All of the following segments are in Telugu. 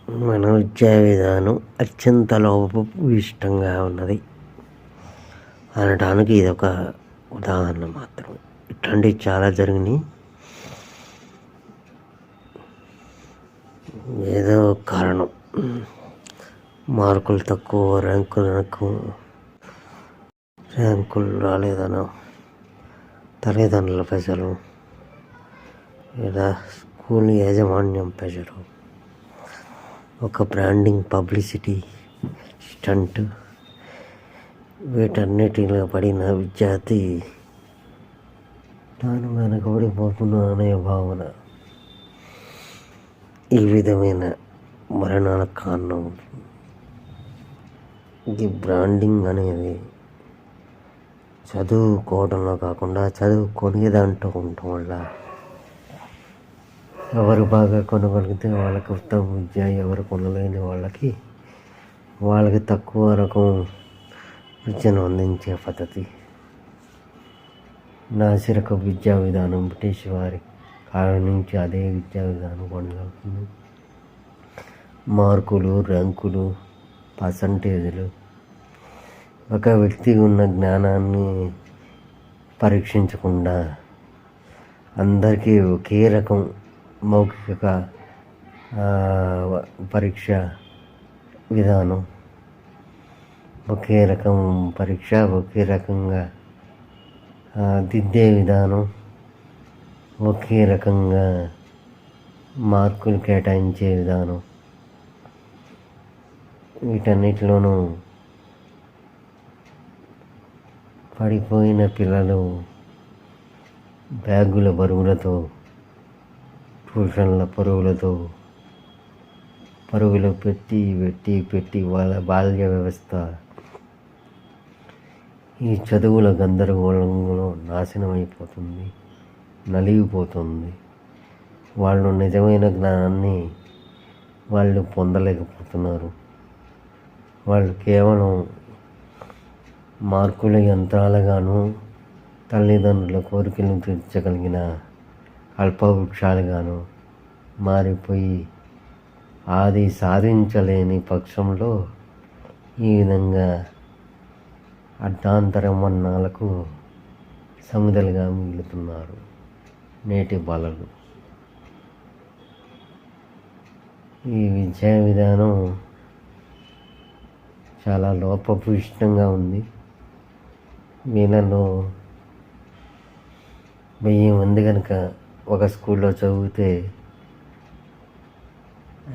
మన విద్యా విధానం అత్యంత లోపభూయిష్టంగా ఉన్నది అనడానికి ఇదొక ఉదాహరణ మాత్రం. ఇట్లాంటివి చాలా జరిగినాయి. ఏదో కారణం, మార్కులు తక్కువ, ర్యాంకులు రాలేదనో, తల్లిదండ్రుల ప్రెషరు, లేదా స్కూల్ యాజమాన్యం ప్రెషరు, ఒక బ్రాండింగ్ పబ్లిసిటీ స్టంట్, వీటన్నిటిలో పడిన విద్యార్థి తాను వెనకబడిపోతున్నా అనే భావన ఈ విధమైన మరణాలకు కారణం. ఈ బ్రాండింగ్ అనేది చదువుకోవడంలో కాకుండా చదువుకొని దాంట్లో ఉండటం వల్ల ఎవరు బాగా కొనగలిగితే వాళ్ళకి ఉత్తమ విద్య, ఎవరు కొనలేని వాళ్ళకి తక్కువ రకం విద్యను అందించే పద్ధతి. నాసిరక విద్యా విధానం బ్రిటిష్ వారి కాలం నుంచి అదే విద్యా విధానం కొనసాగుతుంది. మార్కులు, ర్యాంకులు, పర్సంటేజీలు ఒక వ్యక్తి ఉన్న జ్ఞానాన్ని పరీక్షించకుండా అందరికీ ఒకే రకం మౌఖిక పరీక్ష విధానం, ఒకే రకం పరీక్ష, ఒకే రకంగా దిద్దే విధానం, ఒకే రకంగా మార్కులు కేటాయించే విధానం, వీటన్నిటిలోనూ పడిపోయిన పిల్లలు బ్యాగుల బరువులతో, ట్యూషన్ల పరుగులు పెట్టి వాళ్ళ బాల్య వ్యవస్థ ఈ చదువుల గందరగోళంలో నాశనం అయిపోతుంది, నలిగిపోతుంది. వాళ్ళు నిజమైన జ్ఞానాన్ని వాళ్ళు పొందలేకపోతున్నారు. వాళ్ళు కేవలం మార్కుల యంత్రాలుగాను, తల్లిదండ్రుల కోరికలను తీర్చగలిగిన అల్పవృక్షాలుగాను మారిపోయి అది సాధించలేని పక్షంలో ఈ విధంగా అర్ధాంతర మరణాలకు సమిధలుగా మిగులుతున్నారు నేటి బాలలు. ఈ విద్యా విధానం చాలా లోపభూయిష్టంగా ఉంది. వీళ్ళలో 1000 మంది కనుక ఒక స్కూల్లో చదివితే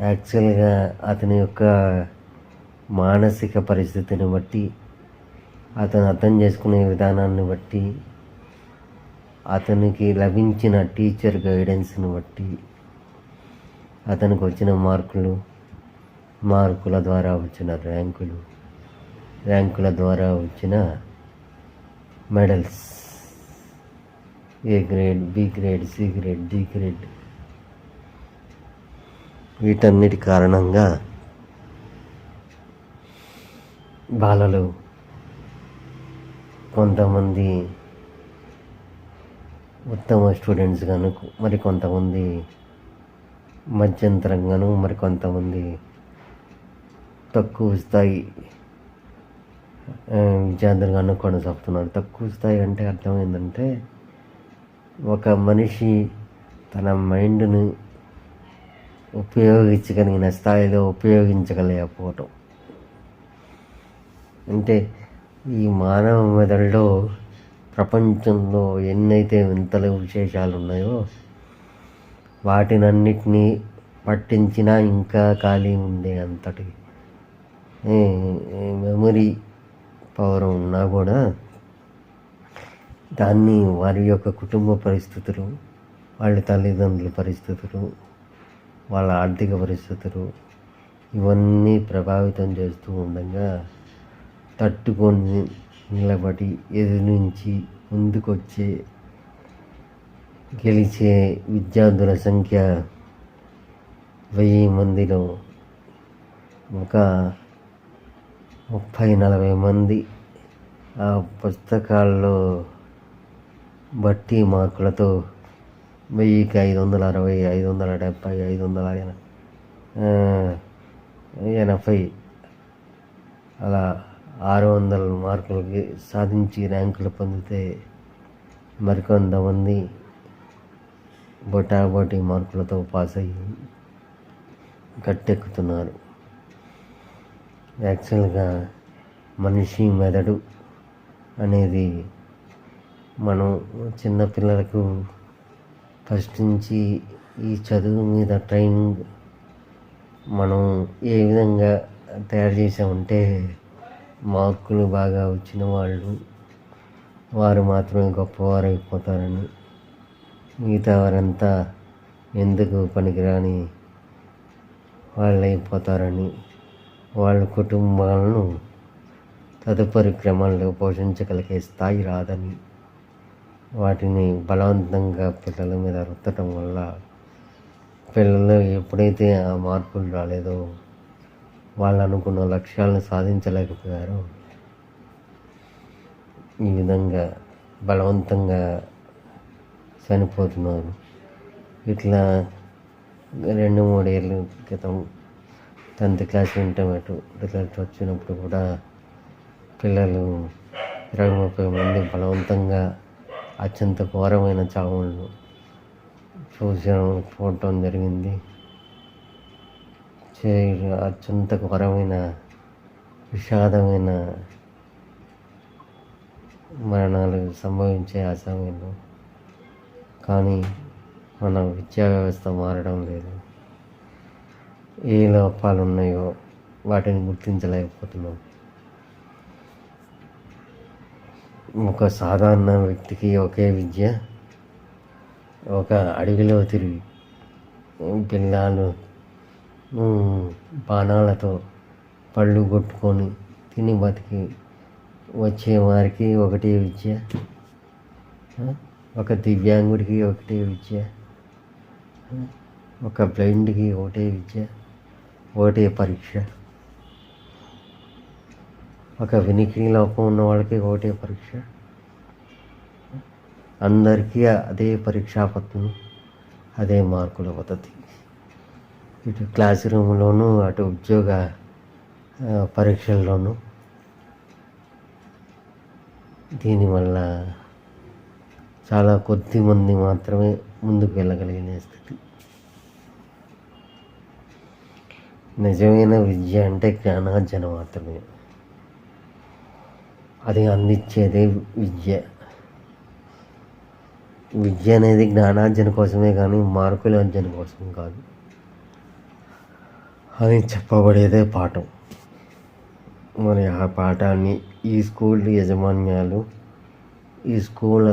యాక్చువల్గా అతని యొక్క మానసిక పరిస్థితిని బట్టి, అతను అర్థం చేసుకునే విధానాన్ని బట్టి, అతనికి లభించిన టీచర్ గైడెన్స్ని బట్టి, అతనికి వచ్చిన మార్కుల ద్వారా వచ్చిన ర్యాంకుల ద్వారా వచ్చిన medals, A grade, B grade, C grade, D grade, వీటన్నిటి కారణంగా బాలలు కొంతమంది ఉత్తమ స్టూడెంట్స్ గాను, మరి కొంతమంది మధ్యంతరంగాను, మరి కొంతమంది తక్కువ స్థాయి విద్యార్థులుగాను కొనసాగుతున్నారు. తక్కువ స్థాయి అంటే అర్థం ఏంటంటే, ఒక మనిషి తన మైండ్ని ఉపయోగించగలిగిన స్థాయిలో ఉపయోగించగలేకపోవటం. అంటే ఈ మానవ మెదడులో ప్రపంచంలో ఎన్నైతే వింతలు విశేషాలు ఉన్నాయో వాటినన్నిటినీ పట్టించినా ఇంకా ఖాళీ ఉండే అంతటి మెమరీ పవర్ ఉన్నా కూడా దాన్ని వారి యొక్క కుటుంబ పరిస్థితులు, వాళ్ళ తల్లిదండ్రుల పరిస్థితులు, వాళ్ళ ఆర్థిక పరిస్థితులు, ఇవన్నీ ప్రభావితం చేస్తూ ఉండగా తట్టుకొని నిలబడి ఎదురించి ముందుకొచ్చే గెలిచే విద్యార్థుల సంఖ్య 1000 మందిలో ఒక 30-40 మంది ఆ పుస్తకాల్లో బట్టి మార్కులతో 1000కి 560, 570, 500 80 అలా 600 మార్కులకి సాధించి ర్యాంకులు పొందితే మరికొంతమంది బొటాబొటి మార్కులతో పాస్ అయ్యి గట్టెక్కుతున్నారు. యాక్చువల్గా మనిషి మెదడు అనేది మనం చిన్నపిల్లలకు ఫస్ట్ నుంచి ఈ చదువు మీద ట్రైనింగ్ మనం ఏ విధంగా తయారు చేసామంటే మార్కులు బాగా వచ్చిన వారు మాత్రమే గొప్పవారు అయిపోతారని, మిగతా వారంతా ఎందుకు పనికిరాని వాళ్ళు అయిపోతారని, వాళ్ళ కుటుంబాలను తదుపరి క్రమంలో పోషించగలిగే స్థాయి రాదని వాటిని బలవంతంగా పిల్లల మీద రుద్దటం వల్ల పిల్లలు ఎప్పుడైతే ఆ మార్పులు రాలేదో, వాళ్ళు అనుకున్న లక్ష్యాలను సాధించలేకపోయారో, ఈ విధంగా బలవంతంగా చనిపోతున్నారు. ఇట్లా 2-3 ఏళ్ళ క్రితం 10th క్లాస్ ఇంటర్మీడియట్ రిజల్ట్ వచ్చినప్పుడు కూడా పిల్లలు 20-30 మంది బలవంతంగా అత్యంత ఘోరమైన చావులను చూడటం జరిగింది. అత్యంత ఘోరమైన విషాదమైన మరణాలు సంభవించే ఆ సమయంలో. కానీ మన విద్యా వ్యవస్థ మారడం లేదు. ఏ లోపాలు ఉన్నాయో వాటిని గుర్తించలేకపోతున్నాం. ఒక సాధారణ వ్యక్తికి ఒకే విద్య ఒక అడవిలో తిరిగి పిల్లలు బాణాలతో పళ్ళు కొట్టుకొని తిని బతికి వచ్చే వారికి ఒకటే విద్య, ఒక దివ్యాంగుడికి ఒకటే విద్య, ఒక బ్లైండ్కి ఒకటే విద్య, ఒకటే పరీక్ష, ఒక వినికిడి లోపం ఉన్న వాళ్ళకి ఒకటే పరీక్ష, అందరికీ అదే పరీక్షాపత్రం, అదే మార్కుల పద్ధతి. ఇటు క్లాస్ రూమ్లోనూ అటు ఉద్యోగ పరీక్షల్లోనూ. దీనివల్ల చాలా కొద్ది మంది మాత్రమే ముందుకు వెళ్ళగలిగిన స్థితి. నిజమైన విద్య అంటే జ్ఞానార్జన మాత్రమే. అది అందించేదే విద్య. విద్య అనేది జ్ఞానార్జన కోసమే కానీ మార్కుల అర్జన కోసం కాదు అని చెప్పబడేదే పాఠం. మరి ఆ పాఠాన్ని ఈ స్కూల్ యాజమాన్యాలు, ఈ స్కూల్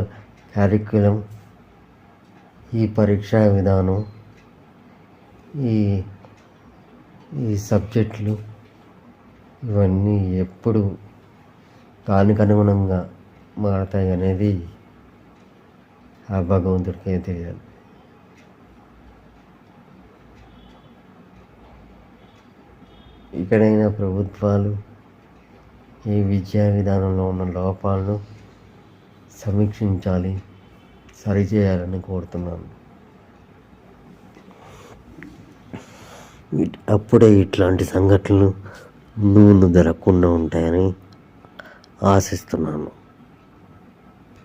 క్యారిక్యులం, ఈ పరీక్షా విధానం, ఈ సబ్జెక్టులు ఇవన్నీ ఎప్పుడు దానికి అనుగుణంగా మారతాయి అనేది ఆ భగవంతుడికే తెలియాలి. ఇక్కడైనా ప్రభుత్వాలు ఈ విద్యా విధానంలో ఉన్న లోపాలను సమీక్షించాలి, సరిచేయాలని కోరుతున్నాను. అప్పుడే ఇట్లాంటి సంఘటనలు ముందు జరగకుండా ఉంటాయని ఆశిస్తున్నాను.